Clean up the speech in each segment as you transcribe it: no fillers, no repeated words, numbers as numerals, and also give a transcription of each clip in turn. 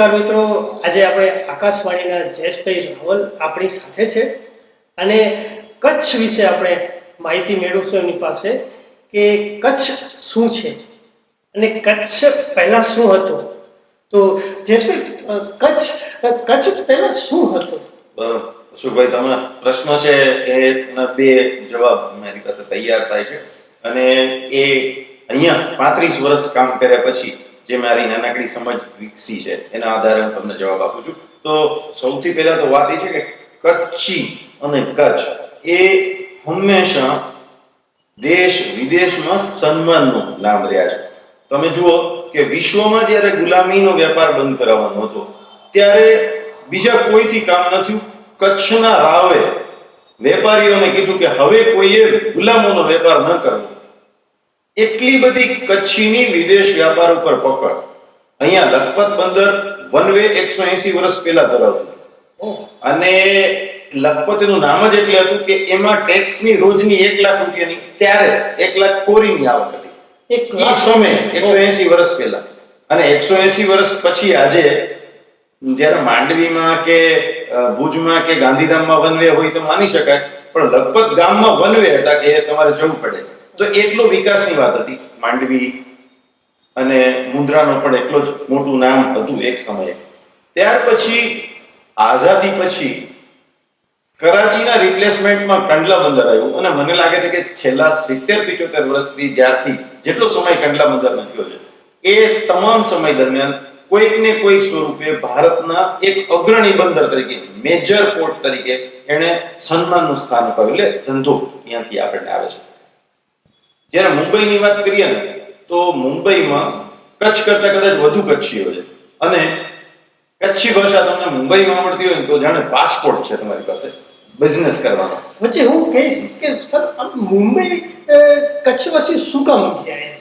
નમસ્કાર મિત્રો, આજે આપણે આકાશવાણીના જયેશભાઈ રાવલ આપણી સાથે છે અને કચ્છ વિશે આપણે માહિતી મેળવશું એમની પાસે કે કચ્છ શું છે અને કચ્છ પહેલા શું હતું. તો જયેશભાઈ, કચ્છ પહેલા શું હતું? સુભાઈ, તમે પ્રશ્ન છે એના બે જવાબ મારી પાસે તૈયાર થાય છે અને એ અહીંયા 35 વર્ષ કામ કર્યા પછી જે મારી નાનકડી સમજ વિકસી છે એના આધારે હું તમને જવાબ આપું છું. તો સૌથી પહેલા તો વાત એ છે કે કચ્છી અને કચ્છ એ હંમેશા દેશ વિદેશમાં સન્માનનું નામ રહ્યા છે. તમે જુઓ કે વિશ્વમાં જ્યારે ગુલામીનો વેપાર બંધ કરાવવાનો હતો ત્યારે બીજા કોઈથી કામ ન થયું. કચ્છના રાવે વેપારીઓને કીધું કે હવે કોઈએ ગુલામોનો વેપાર ન કરવો. એટલી બધી કચ્છીની વિદેશ વ્યાપાર ઉપર પકડ. અહીંયા લખપત બંદર વનવે 180 વર્ષ પહેલા ધરાવતું અને લખપત એનું નામ જ એટલે હતું કે એમાં ટેક્સની રોજની 1 લાખ રૂપિયાની ત્યારે 1 લાખ કોરીની આવક હતી. એ સમયે 180 વર્ષ પહેલા. અને 180 વર્ષ પછી આજે જ્યારે માંડવીમાં કે ભુજમાં કે ગાંધીધામમાં વનવે હોય તો માની શકાય, પણ લખપત ગામમાં વનવે હતા કે તમારે જવું પડે. તો એટલો વિકાસની વાત હતી. માંડવી અને મુન્દ્રાનો પણ એટલો જ મોટું નામ હતું એક સમયે. ત્યાર પછી આઝાદી પછી કરાચીના રિપ્લેસમેન્ટમાં કંડલા બંદર આવ્યું અને મને લાગે છે કે છેલ્લા 70-75 વર્ષથી જ્યારથી જેટલો સમય કંડલા બંદરનો થયો છે એ તમામ સમય દરમિયાન કોઈક ને કોઈક સ્વરૂપે ભારતના એક અગ્રણી બંદર તરીકે, મેજર પોર્ટ તરીકે એને સન્માનનું સ્થાન અપાવ્યું. એટલે ધંધો ત્યાંથી આપણને આવે છે. જ્યારે મુંબઈની વાત કરીએ ને તો મુંબઈમાં કચ્છ કરતા કદાચ વધુ કચ્છીઓ છે અને કચ્છી ભાષા તમને મુંબઈમાં આવડતી હોય ને તો જાણે પાસપોર્ટ છે તમારી પાસે બિઝનેસ કરવાનો. વચ્ચે હું કહીશ કે સર, મુંબઈ કચ્છવાસી શું કામ ગયા?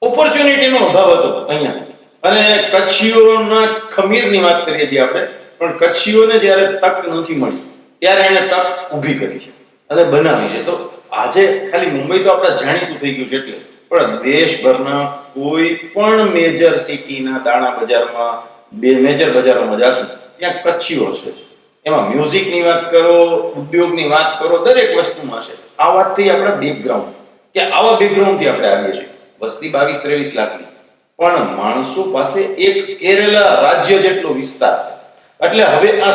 ઓપોર્ચ્યુનિટીનો અભાવ હતો અહીંયા. અને કચ્છીઓના ખમીરની વાત કરીએ છીએ આપણે, પણ કચ્છીઓને જ્યારે તક નથી મળી ત્યારે એને તક ઊભી કરી છે અને બનાવી છે. તો આજે ખાલી મુંબઈ તો આપણે જાણીતું થઈ ગયું છે એટલે, પણ દેશભરના કોઈ પણ મેજર સિટીના દાણા બજારમાં, બે મેજર બજારોમાં જાશું ત્યાં કચ્છીઓ છે. એમાં મ્યુઝિકની વાત કરો, ઉદ્યોગની વાત કરો, દરેક વસ્તુમાં છે. આ વાતથી આપણા બેકગ્રાઉન્ડ કે આવા બેકગ્રાઉન્ડથી આપણે આવીએ છીએ. વસ્તી 22-23 લાખની, પણ માણસો પાસે એક કેરેલા રાજ્ય જેટલો વિસ્તાર છે. એટલે હવે આ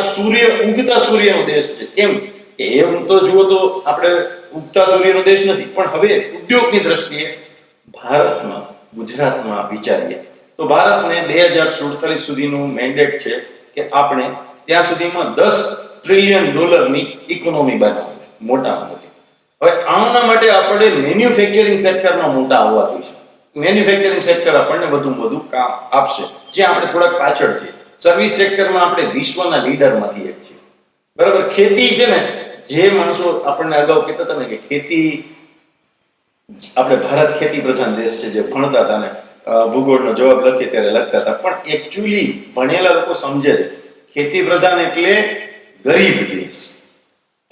ઉગતા સૂર્યનો દેશ છે. કેમ કે એમ તો જુઓ તો આપણે ઉગતા સૂર્યનો દેશ નથી, પણ હવે ઉદ્યોગની દ્રષ્ટિએ ભારતમાં, ગુજરાતમાં વિચારીએ તો ભારતને 2047 સુધીનું મેન્ડેટ છે કે આપણે ત્યાં સુધીમાં $10 ટ્રિલિયન ઇકોનોમી બનાવવી, મોટામાં મોટી. હવે આના માટે આપણે મેન્યુફેક્ચરિંગ સેક્ટરમાં મોટા આવવા જોઈએ. મેન્યુફેક્ચરિંગ સેક્ટર આપણને વધુ કામ આપશે, જ્યાં આપણે થોડાક પાછળ છીએ. સર્વિસ સેક્ટરમાં આપણે વિશ્વના લીડરમાંથી એક છીએ. બરાબર. ખેતી છે ને, જે માણસો આપણને અગાઉ કહેતા હતા ને કે ખેતી, આપણે ભારત ખેતી પ્રધાન દેશ છે, જે ભણતા હતા ને ભૂગોળનો જવાબ લખીએ ત્યારે લખતા હતા, પણ એકચ્યુઅલી ભણેલા લોકો સમજે છે ખેતી પ્રધાન એટલે ગરીબ દેશ.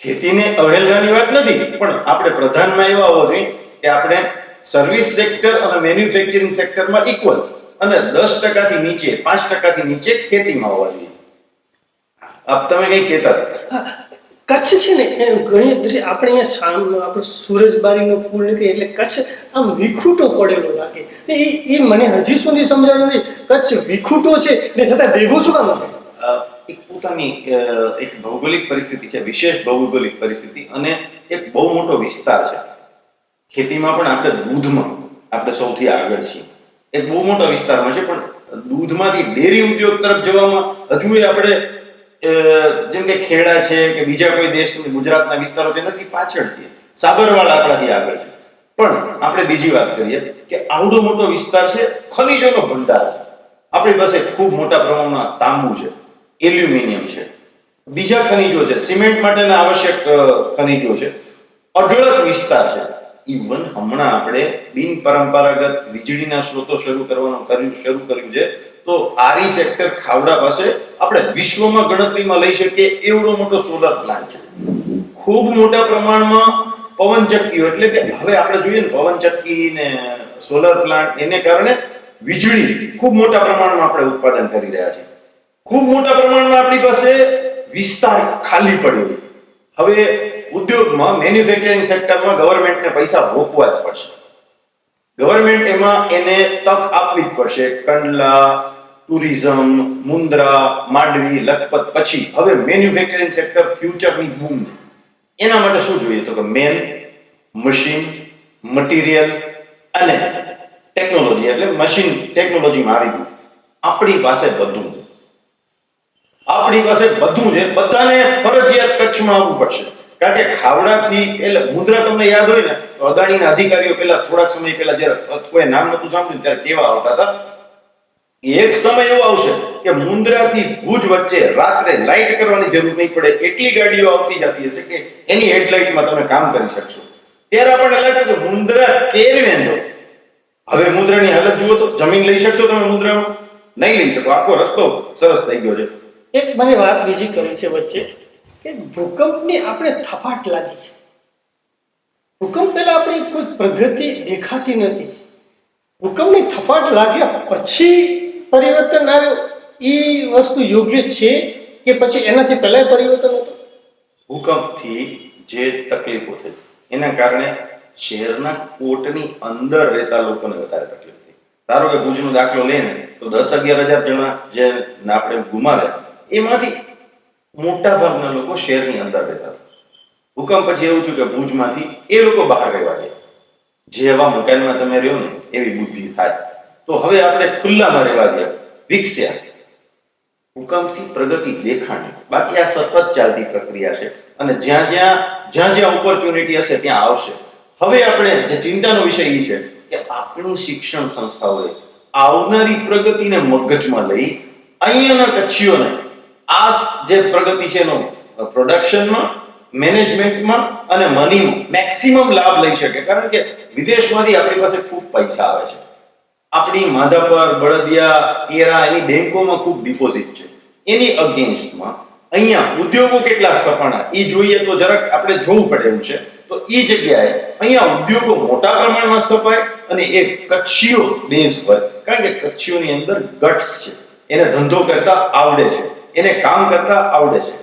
ખેતીને અવહેલનાની વાત નથી, પણ આપણે પ્રધાનમાં એવા હોવા જોઈએ કે આપણે સર્વિસ સેક્ટર અને મેન્યુફેક્ચરિંગ સેક્ટરમાં ઇક્વલ અને 10%થી નીચે, 5%થી નીચે ખેતીમાં હોવા જોઈએ. આપ તમે કઈ કહેતા હતા? કચ્છ છે ને ઘણી આપણે અહીંયા આપણે સુરજબારીનો પુલ નીકળે એટલે કચ્છ આમ વિખૂટો પડેલો લાગે. એ મને હજી સુધી સમજાયું નથી. કચ્છ વિખૂટો છે ને છતાં ભેગો શું કામ નથી? એક પોતાની એક ભૌગોલિક પરિસ્થિતિ છે, વિશેષ ભૌગોલિક પરિસ્થિતિ, અને એક બહુ મોટો વિસ્તાર છે. ખેતીમાં પણ આપણે દૂધમાં આપણે સૌથી આગળ છીએ. એક બહુ મોટો વિસ્તારમાં છે, પણ દૂધમાંથી ડેરી ઉદ્યોગ તરફ જવામાં હજુ આપણે જેમ કે ખેડા છે કે બીજા કોઈ દેશની ગુજરાતના વિસ્તારો છે નથી, પાછળ છે. સાબરવાળા આપણાથી આગળ છે. પણ આપણે બીજી વાત કરીએ કે આવડો મોટો વિસ્તાર છે, ખનીજોનો ભંડાર છે. આપણી પાસે ખૂબ મોટા પ્રમાણમાં તાંબુ છે, એલ્યુમિનિયમ છે, બીજા ખનીજો છે, સિમેન્ટ માટેના આવશ્યક ખનીજો છે, અઢળક વિસ્તાર છે. ઇવન હમણાં આપણે બિન પરંપરાગત વીજળીના સ્ત્રોતો શરૂ કર્યું છે. તો આરી સેક્ટર ખાવડા પાસે આપણે વિશ્વમાં ગણતરીમાં લઈ શકીએ એવડો મોટો સોલર પ્લાન્ટ છે. ખૂબ મોટા પ્રમાણમાં પવનચક્કીઓ, એટલે કે હવે આપણે જોઈએ ને પવનચક્કી ને સોલર પ્લાન્ટ, એને કારણે વીજળી ખૂબ મોટા પ્રમાણમાં આપણે ઉત્પાદન કરી રહ્યા છીએ. ખૂબ મોટા પ્રમાણમાં આપણી પાસે વિસ્તાર ખાલી પડ્યો. હવે ઉદ્યોગમાં મેન્યુફેક્ચરિંગ સેક્ટરમાં ગવર્મેન્ટને પૈસા રોકવા જ પડશે. ગવર્મેન્ટ એમાં એને તક આપવી જ પડશે. કંડલા, ટુરિઝમ, મુન્દ્રા, માંડવી, લખપત પછી હવે મેન્યુફેક્ચરિંગ સેક્ટર ફ્યુચરની બૂમ. એના માટે શું જોઈએ? તો કે મેન, મશીન, મટીરિયલ અને ટેકનોલોજી. એટલે મશીન ટેકનોલોજીમાં આવી ગયું. આપણી પાસે બધું છે. બધાને ફરજિયાત કચ્છમાં આવવું પડશે. કારણ કે ખાવડાથી એટલે મુન્દ્રા તમને યાદ હોય ને તો અદાણીના અધિકારીઓ પહેલા થોડાક સમય પહેલા જ્યારે કોઈ નામ નતું સાંભળ્યું ત્યારે કેવા આવતા હતા. એક સમય એવો આવશે કે મુન્દ્રાથી ભુજ વચ્ચે રાત્રે લાઇટ કરવાની જરૂર નહીં પડે એટલી ગાડીઓ આવતી જતી હશે કે એની હેડલાઇટમાં તમે કામ કરી શકશો. ત્યારે આપણને લાગે કે મુન્દ્રા કેરવેન દો. હવે મુન્દ્રાની હાલત જુઓ તો જમીન લઈ શકશો તમે મુન્દ્રામાં? નહીં લઈ શકો. આખો રસ્તો સરસ થઈ ગયો છે. એક મને વાત બીજી કરી છે વચ્ચે કે ભૂકંપની આપણે થપાટ લાગી છે. ભૂકંપ પહેલા આપણી કોઈ પ્રગતિ દેખાતી નથી. ભૂકંપની થપાટ લાગ્યા પછી પરિવર્તન આવ્યું. એ વસ્તુ યોગ્ય છે કે પછી એનાથી પહેલા પરિવર્તન હતું? ભૂકંપથી જે તકલીફો થઈ એના કારણે શહેરના કોટની અંદર રહેતા લોકોને વધારે તકલીફ થઈ. ધારો કે ભુજનો દાખલો લઈને તો 10-11 હજાર જણા જે આપણે ગુમાવ્યા એમાંથી મોટા ભાગના લોકો શહેરની અંદર રહેતા હતા. ભૂકંપ પછી એવું થયું કે ભુજમાંથી એ લોકો બહાર રહેવા ગયા. જેવા મકાનમાં તમે રહ્યો ને એવી બુદ્ધિ થાય. તો હવે આપણે ખુલ્લામાં રહેવા ગયા, વિકસ્યા. ભૂકંપથી પ્રગતિ દેખાણી. બાકી આ સતત ચાલતી પ્રક્રિયા છે અને જ્યાં ઓપોર્ચ્યુનિટી હશે ત્યાં આવશે. હવે આપણે જે ચિંતાનો વિષય એ છે કે આપણી શિક્ષણ સંસ્થાઓએ આવનારી પ્રગતિને મગજમાં લઈ અહીંયાના કચ્છીઓને આ જે પ્રગતિ છે એનો પ્રોડક્શનમાં, મેનેજમેન્ટમાં અને મનીમાં મેક્સિમમ લાભ લઈ શકે. કારણ કે વિદેશમાંથી આપણી પાસે ખૂબ પૈસા આવે છે. આપણી માધાપર, બળદિયા, કેરા એની બેંકોમાં ખૂબ ડિપોઝિટ છે. એની અગેન્સ્ટમાં અહીંયા ઉદ્યોગો કેટલા સ્થપાણા એ જોઈએ તો જરાક આપણે જોવું પડે એવું છે. તો એ જગ્યાએ અહીંયા ઉદ્યોગો મોટા પ્રમાણમાં સ્થપાય અને એ કચ્છીઓ બેઝ હોય. કારણ કે કચ્છીઓની અંદર ગટ્સ છે. એને ધંધો કરતા આવડે છે, એને કામ કરતા આવડે છે.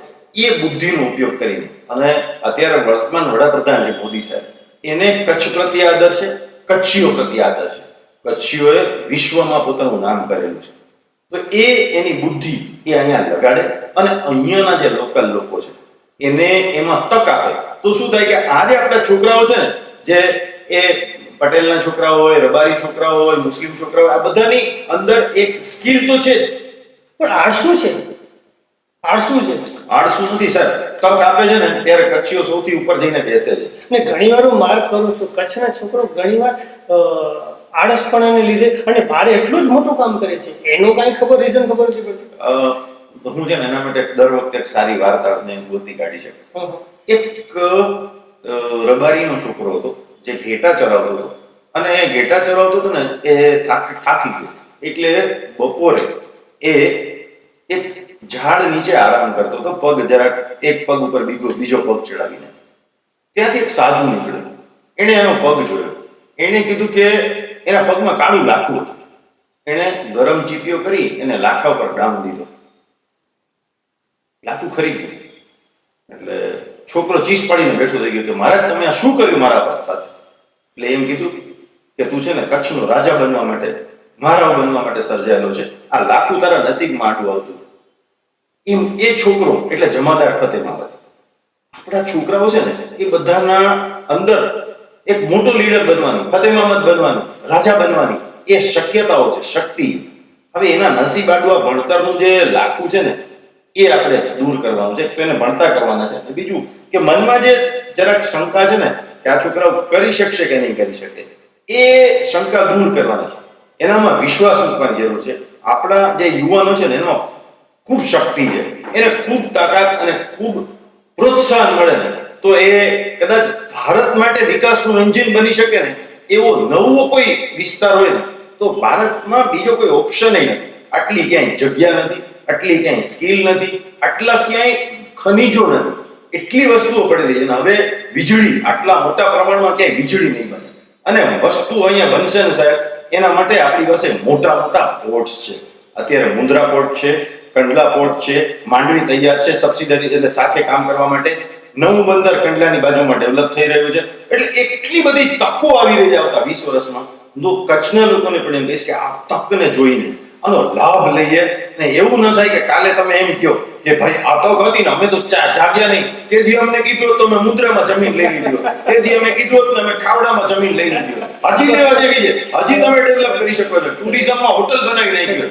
એ બુદ્ધિનો ઉપયોગ કરીને અને અત્યારે વર્તમાન વડાપ્રધાન છે મોદી સાહેબ, એને કચ્છ પ્રત્યે આદર છે, કચ્છીઓ પ્રત્યે આદર છે. કચ્છીઓએ વિશ્વમાં પોતાનું નામ કરેલું છે. તો એની બુદ્ધિ એ અહીંયા લગાડે અને અહીંયાના જે લોકલ લોકો છે એને એમાં તક આપે. તો શું થાય કે આજે આપણા છોકરાઓ છે ને જે એ પટેલના છોકરાઓ હોય, રબારી છોકરાઓ હોય, મુસ્લિમ છોકરાઓ, આ બધાની અંદર એક સ્કિલ તો છે જ. પણ આળસુ છે. આળસુ નથી સાહેબ. તક આપે છે ને ત્યારે કચ્છીઓ સૌથી ઉપર જઈને બેસે છે. ને ઘણીવાર હું માર્ક કરું છું કચ્છના છોકરો ઘણીવાર આળસપણાને લીધે અને બારે એટલું જ મોટું કામ કરે છે. એનું કાંઈ રીઝન ખબર નથી પડતી. હું છે ને એના માટે દર વખતે એક સારી વાર્તા મેં ગોતી કાઢી છે. એક રબારીનો છોકરો હતો જે ઘેટા ચરાવતો હતો અને ઘેટા ચરાવતો હતો ને એ થાકી ગયો એટલે બપોરે એ એક ઝાડ નીચે આરામ કરતો હતો. પગ જરાક એક પગ ઉપર બીજો પગ ચડાવીને ત્યાંથી એક સાધુ નીકળ્યો. એને એનો પગ જોયો. એને કીધું કે એના પગમાં કાળું લાખું હતું. એને ગરમ ચીપીઓ કરી એને લાખા ઉપર ડામ દીધો. લાખું ખરી ગયું. એટલે છોકરો ચીસ પાડીને બેઠો થઈ ગયો કે મહારાજ તમે આ શું કર્યું મારા પગ સાથે? એટલે એમ કીધું કે તું છે ને કચ્છનો રાજા બનવા માટે, મહારાવ બનવા માટે સર્જાયેલો છે. આ લાખું તારા નસીબમાં આટલું આવતું. એમ એ છોકરો એટલે જમાદાર ફતેમાબાદ. આપણા છોકરાઓ છે ને એ બધાના અંદર એક મોટો લીડર બનવાનું, ફતેમાબાદ બનવાનું, રાજા બનવાની એ શક્યતાઓ છે, શક્તિ. હવે એના નસીબ આડવા ભણતરનું જે લાખું છે ને એ આપણે દૂર કરવાનું છે. એને ભણતા કરવાના છે. બીજું કે મનમાં જે જરાક શંકા છે ને કે આ છોકરાઓ કરી શકશે કે નહીં કરી શકે એ શંકા દૂર કરવાની છે. એનામાં વિશ્વાસ મૂકવાની જરૂર છે. આપણા જે યુવાનો છે ને એનો ખૂબ શક્તિ છે, એને ખૂબ તાકાત અને ખૂબ પ્રોત્સાહન મળે ને તો એ કદાચ ભારત માટે વિકાસનું એન્જિન બની શકે ને એવો નવો કોઈ વિસ્તાર હોય ને તો ભારતમાં બીજો કોઈ ઓપ્શન નથી. આટલી ક્યાંય જગ્યા નથી, આટલી ક્યાંય સ્કિલ નથી, આટલા ક્યાંય ખનીજો નથી. એટલી વસ્તુઓ પડેલી છે. હવે વીજળી આટલા મોટા પ્રમાણમાં ક્યાંય વીજળી નહીં બને અને વસ્તુ અહીંયા બનશે ને સાહેબ એના માટે આપણી પાસે મોટા મોટા પોર્ટ્સ છે. અત્યારે મુન્દ્રા પોર્ટ છે, કંડલા પોર્ટ છે, માંડવી તૈયાર છે, સબસિડરી એટલે સાથે કામ કરવા માટે નવું બંદર કંડલાની બાજુમાં ડેવલપ થઈ રહ્યું છે. એટલે એટલી બધી તકો આવી રહી છે આવતા 20 વર્ષમાં. તો કચ્છના લોકોને પણ એમ કહીશ કે આ તકને જોઈને આનો લાભ લઈએ ને એવું ન થાય કે કાલે તમે એમ કહો કે ભાઈ આ તક હતી ને અમે તો જાગ્યા નહીં, તે દી અમને કીધું હોત તો અમે મુદ્રામાં જમીન લઈ લીધી હોત, તે દી અમે કીધું હોત ને અમે ખાવડામાં જમીન લઈ લીધી હોત. હજી લેવા જેવી છે, હજી તમે ડેવલપ કરી શકો છો, ટુરિઝમમાં હોટલ બનાવી નાખી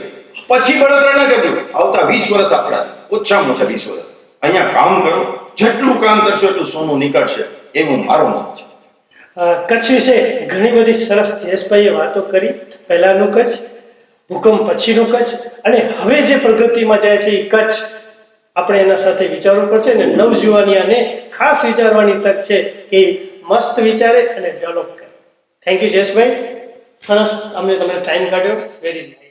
પછી બળતરા ન કરજો. આવતા 20 વર્ષ આપણા, ઓછામાં ઓછા 20 વર્ષ અહીંયા કામ કરો, જેટલું કામ કરશો એટલું સોનું નીકળશે, એવું મારો મત છે. કચ્છ વિશે ઘણી બધી સરસ જયેશભાઈએ વાતો કરી. પહેલાનું કચ્છ, ભૂકંપ પછીનું કચ્છ અને હવે જે પ્રગતિમાં જાય છે એ કચ્છ, આપણે એના સાથે વિચારવું પડશે ને નવજુવાની અને ખાસ વિચારવાની તક છે કે મસ્ત વિચારે અને ડેવલપ કરે. થેન્ક યુ જયેશભાઈ, સરસ અમને તમે ટાઈમ કાઢ્યો, વેરી નાઇસ.